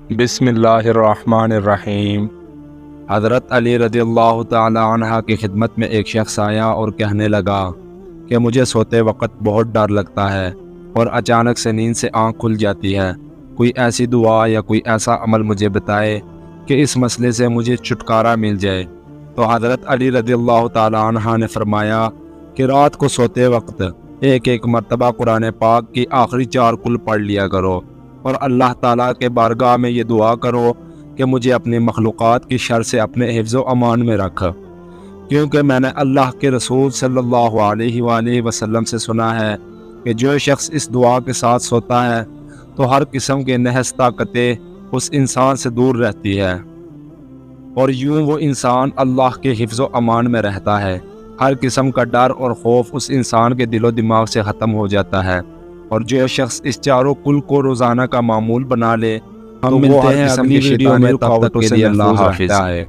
بسم اللہ الرحمن الرحیم۔ حضرت علی رضی اللہ تعالی عنہ کی خدمت میں ایک شخص آیا اور کہنے لگا کہ مجھے سوتے وقت بہت ڈر لگتا ہے اور اچانک سے نیند سے آنکھ کھل جاتی ہے۔ کوئی ایسی دعا یا کوئی ایسا عمل مجھے بتائے کہ اس مسئلے سے مجھے چھٹکارا مل جائے۔ تو حضرت علی رضی اللہ تعالی عنہ نے فرمایا کہ رات کو سوتے وقت ایک مرتبہ قرآن پاک کی آخری 4 کل پڑھ لیا کرو اور اللہ تعالیٰ کے بارگاہ میں یہ دعا کرو کہ مجھے اپنی مخلوقات کی شر سے اپنے حفظ و امان میں رکھ، کیونکہ میں نے اللہ کے رسول صلی اللہ علیہ وآلہ وسلم سے سنا ہے کہ جو شخص اس دعا کے ساتھ سوتا ہے تو ہر قسم کے نحس طاقتیں اس انسان سے دور رہتی ہے اور یوں وہ انسان اللہ کے حفظ و امان میں رہتا ہے۔ ہر قسم کا ڈر اور خوف اس انسان کے دل و دماغ سے ختم ہو جاتا ہے، اور جو شخص اس 4 کل کو روزانہ کا معمول بنا لے تو وہ ہر قسم کی شیطانی رکاوٹوں سے محفوظ رہتا ہے۔